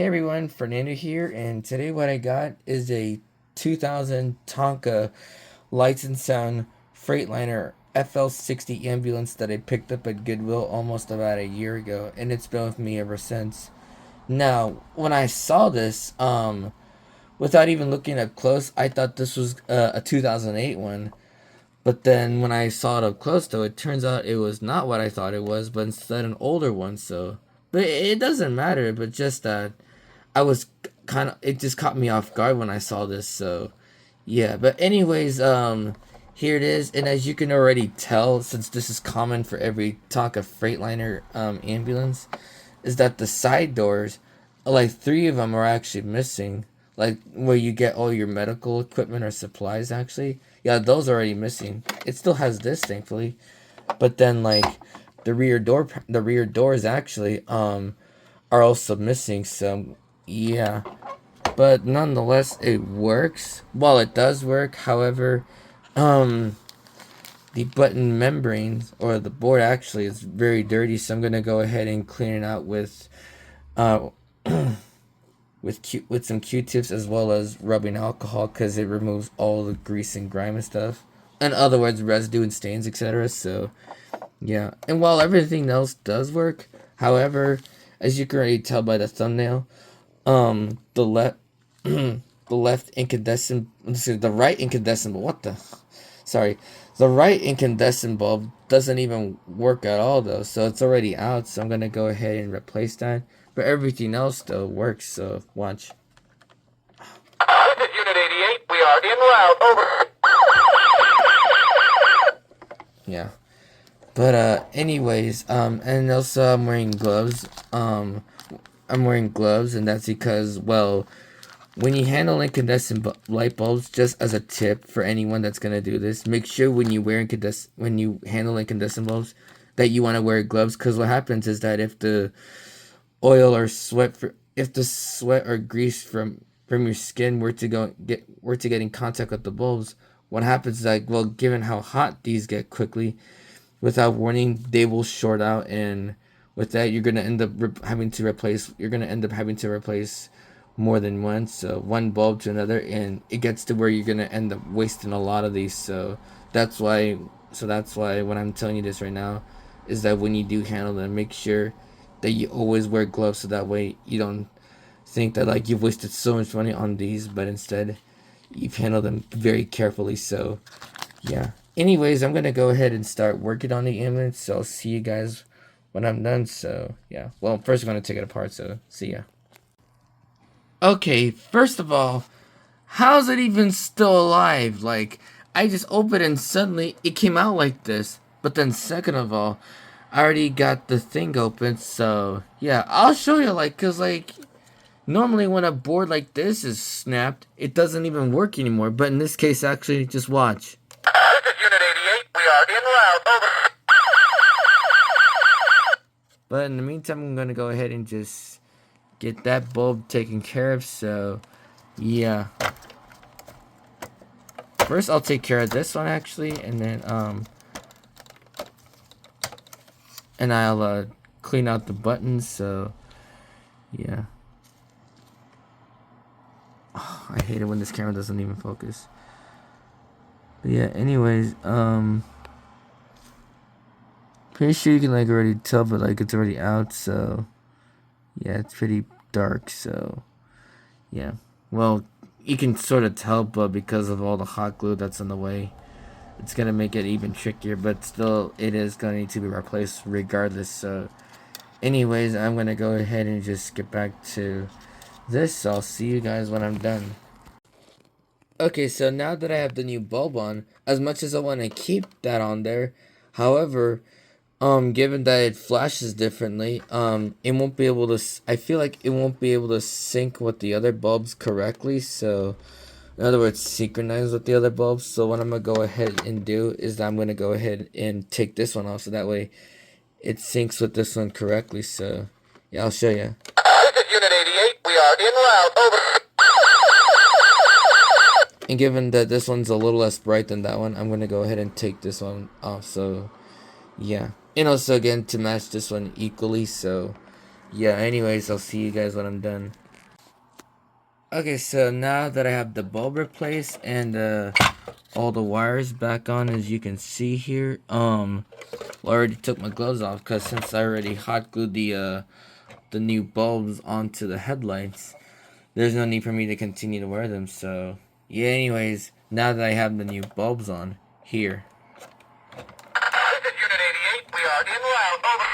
Hey everyone, Fernando here, and today what I got is a 2000 Tonka Lights and Sound Freightliner FL60 ambulance that I picked up at Goodwill almost about a year ago, and it's been with me ever since. Now, when I saw this, without even looking up close, I thought this was a 2008 one. But then when I saw it up close, though, it turns out it was not what I thought it was, but instead an older one. So, but it doesn't matter. But just that I was kind of, it just caught me off guard when I saw this. So, yeah. But anyways, here it is, and as you can already tell, since this is common for every Tonka Freightliner ambulance, is that the side doors, like three of them are actually missing. Like where you get all your medical equipment or supplies, actually. Yeah, those are already missing. It still has this, thankfully, but then like the rear doors actually are also missing. So yeah, but nonetheless, it works. Well, it does work. However, um, the button membranes or the board actually is very dirty. So I'm gonna go ahead and clean it out with uh with some Q-tips as well as rubbing alcohol because it removes all the grease and grime and stuff. In other words, residue and stains, etc. So yeah, and while everything else does work, however, as you can already tell by the thumbnail, the left the left incandescent, the right incandescent, what the, sorry, the right incandescent bulb doesn't even work at all though, so it's already out. So I'm gonna go ahead and replace that. But everything else still works. So watch. This is Unit 88. We are en route. Over. Yeah. But anyways, and also I'm wearing gloves. I'm wearing gloves, and that's because, well, when you handle incandescent light bulbs, just as a tip for anyone that's gonna do this, make sure when you handle incandescent bulbs that you want to wear gloves, because what happens is that if the oil or if the sweat or grease from your skin were to get in contact with the bulbs, what happens is, like, well, given how hot these get quickly, without warning, they will short out, and with that, you're gonna end up having to replace. You're gonna end up having to replace more than one, so one bulb to another, and it gets to where you're gonna end up wasting a lot of these. So that's why. So that's why when I'm telling you this right now, is that when you do handle them, make sure that you always wear gloves, so that way you don't think that like you've wasted so much money on these, but instead you've handled them very carefully. So yeah. Anyways, I'm gonna go ahead and start working on the image. So I'll see you guys when I'm done. So yeah. Well, first I'm gonna take it apart. So see ya. Okay. First of all, how's it even still alive? Like, I just opened it and suddenly it came out like this. But then second of all, I already got the thing open. So yeah, I'll show you. Like, cause like normally when a board like this is snapped, it doesn't even work anymore. But in this case, actually, just watch. This is Unit 88. We are en route. Over. But in the meantime, I'm gonna go ahead and just get that bulb taken care of. So yeah, first I'll take care of this one actually, and then I'll clean out the buttons. So yeah. Oh, I hate it when this camera doesn't even focus. But yeah, anyways, pretty sure you can like already tell, but like it's already out. So yeah, it's pretty dark. So yeah, well, you can sort of tell, but because of all the hot glue that's in the way, it's gonna make it even trickier. But still, it is gonna need to be replaced regardless. So anyways, I'm gonna go ahead and just get back to this. So I'll see you guys when I'm done. Okay, so now that I have the new bulb on, as much as I want to keep that on there, however, given that it flashes differently, it won't be able to, I feel like it won't be able to sync with the other bulbs correctly. So in other words, synchronize with the other bulbs. So what I'm gonna go ahead and do is that I'm gonna go ahead and take this one off, so that way it syncs with this one correctly. So yeah, I'll show you. This is Unit 88. We are en route. Over. And given that this one's a little less bright than that one, I'm gonna go ahead and take this one off. So yeah, and also again to match this one equally. So yeah, anyways, I'll see you guys when I'm done. Okay, so now that I have the bulb replaced and all the wires back on, as you can see here, I already took my gloves off because since I already hot glued the new bulbs onto the headlights, there's no need for me to continue to wear them. So yeah, anyways, now that I have the new bulbs on here, This is Unit 88. We are in route. Over.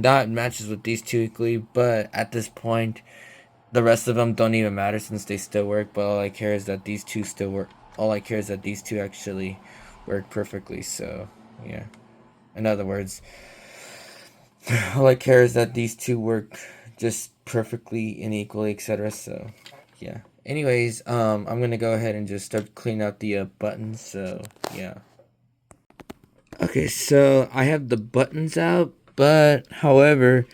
now it matches with these two equally, but at this point, the rest of them don't even matter since they still work. But all I care is that these two still work. All I care is that these two actually work perfectly. So yeah, in other words, all I care is that these two work just perfectly and equally, etc. So yeah. Anyways, I'm gonna go ahead and just start cleaning out the buttons. So yeah. Okay, so I have the buttons out, but however,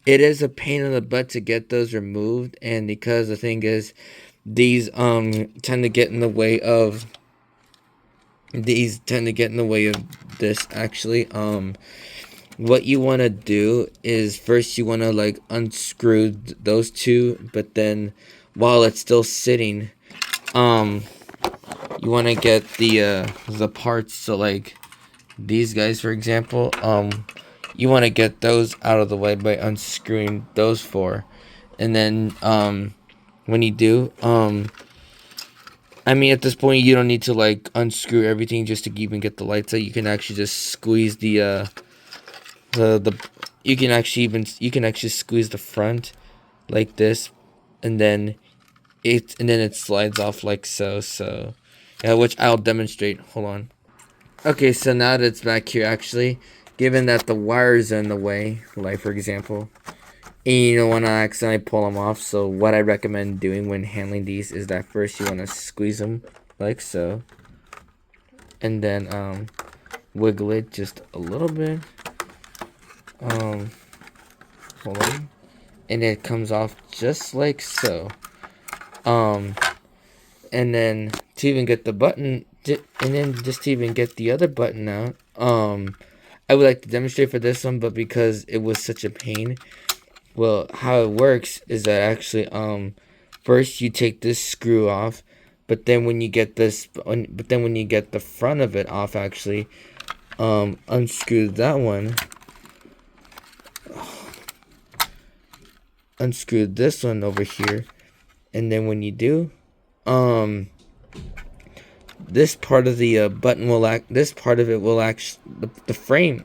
it is a pain in the butt to get those removed, and because the thing is, these tend to get in the way of this actually. What you want to do is first you want to like unscrew those two, but then while it's still sitting, you want to get the parts. So like these guys, for example, you want to get those out of the way by unscrewing those four, and then when you do, I mean, at this point, you don't need to like unscrew everything just to even get the lights out. You can actually just squeeze the you can actually squeeze the front like this, and then it slides off like so. So yeah, which I'll demonstrate. Hold on. Okay, so now that it's back here, actually, given that the wires are in the way, like for example, and you don't want to accidentally pull them off, so what I recommend doing when handling these is that first you want to squeeze them like so, and then wiggle it just a little bit, hold on, and it comes off just like so. Um, and then to even get the button, and then just to even get the other button out, I would like to demonstrate for this one, but because it was such a pain, well, how it works is that actually, first you take this screw off, but then when you get when you get the front of it off, actually, unscrew that one, unscrew this one over here, and then when you do, this part of the button will this part of it will actually, the frame,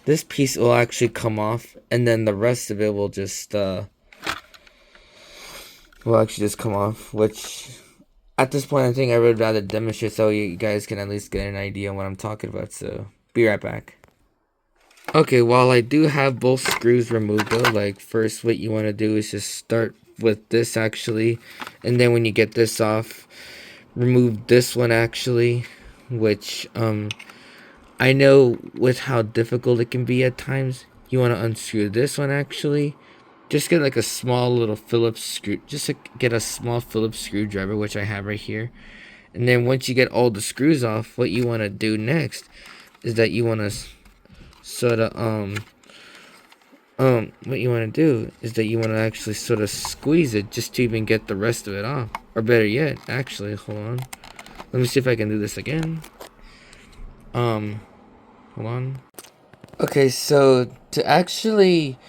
this piece will actually come off, and then the rest of it will just come off, which at this point I think I would rather demonstrate so you guys can at least get an idea on what I'm talking about. So be right back. Okay, while I do have both screws removed though, like first what you want to do is just start with this actually, and then when you get this off, remove this one actually, which I know with how difficult it can be at times, you want to unscrew this one actually. Just get like a small little Phillips screw, just to get a small Phillips screwdriver, which I have right here. And then once you get all the screws off, what you want to do next is that you want to sort of what you want to do is that you want to actually sort of squeeze it just to even get the rest of it off. Or better yet, actually, hold on. Let me see if I can do this again. Hold on. Okay, so to actually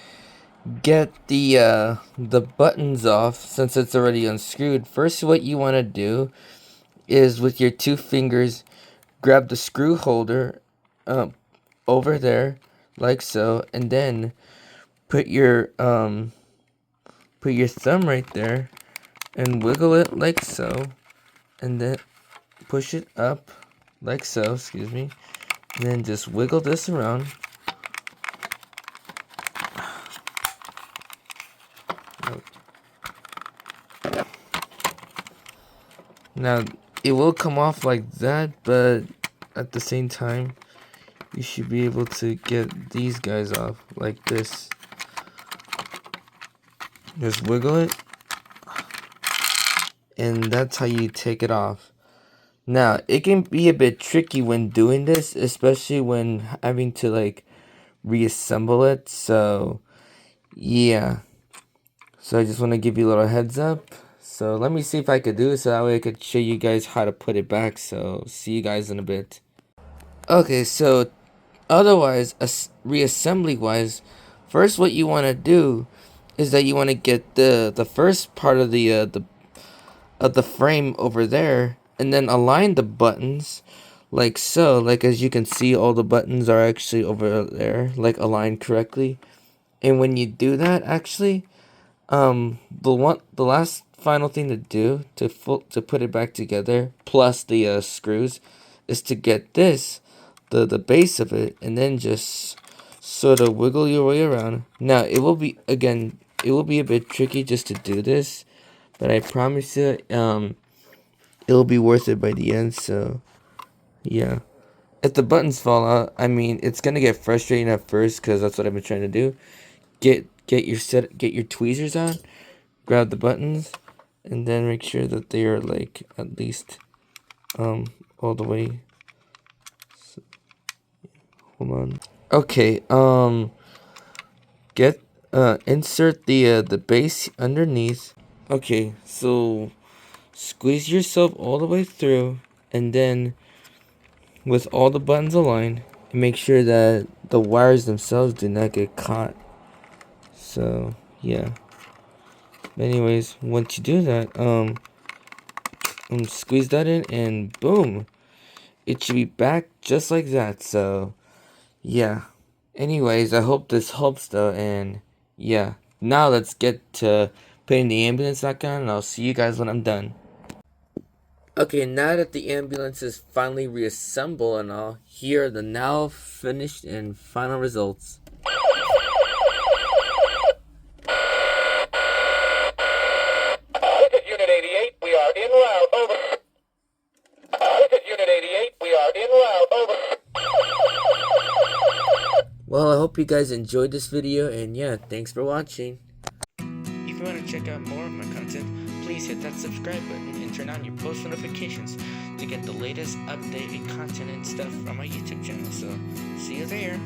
get the buttons off, since it's already unscrewed, first what you want to do is with your two fingers grab the screw holder over there like so, and then put your thumb right there and wiggle it like so, and then push it up like so, excuse me, and then just wiggle this around. Now, it will come off like that, but at the same time, you should be able to get these guys off like this. Just wiggle it, and that's how you take it off. Now, it can be a bit tricky when doing this, especially when having to like reassemble it. So, yeah. So I just want to give you a little heads up. So let me see if I could do it so that way I could show you guys how to put it back. So see you guys in a bit. Okay, so otherwise, reassembly wise, first what you want to do is that you want to get the first part of the frame over there, and then align the buttons like so. Like as you can see, all the buttons are actually over there, like aligned correctly. And when you do that, actually, the last final thing to do to put it back together, plus the screws, is to get the base of it, and then just sort of wiggle your way around. Now it will be a bit tricky just to do this, but I promise you, it'll be worth it by the end. So yeah, if the buttons fall out, I mean, it's gonna get frustrating at first because that's what I've been trying to do. Get your tweezers out, grab the buttons, and then make sure that they are like at least all the way. So, hold on. Okay, get insert the base underneath. Okay, so squeeze yourself all the way through, and then with all the buttons aligned, make sure that the wires themselves do not get caught. So yeah. Anyways, once you do that, squeeze that in, and boom, it should be back just like that. So yeah. Anyways, I hope this helps though, and yeah. Now let's get to putting the ambulance back on, and I'll see you guys when I'm done. Okay, now that the ambulance is finally reassembled and all, here are the now finished and final results. This is Unit 88. We are en route. Over. This is Unit 88. We are en route. Over. Well, I hope you guys enjoyed this video, and yeah, thanks for watching. If you want to check out more of my content, please hit that subscribe button and turn on your post notifications to get the latest updated content and stuff from my YouTube channel. So, see you there.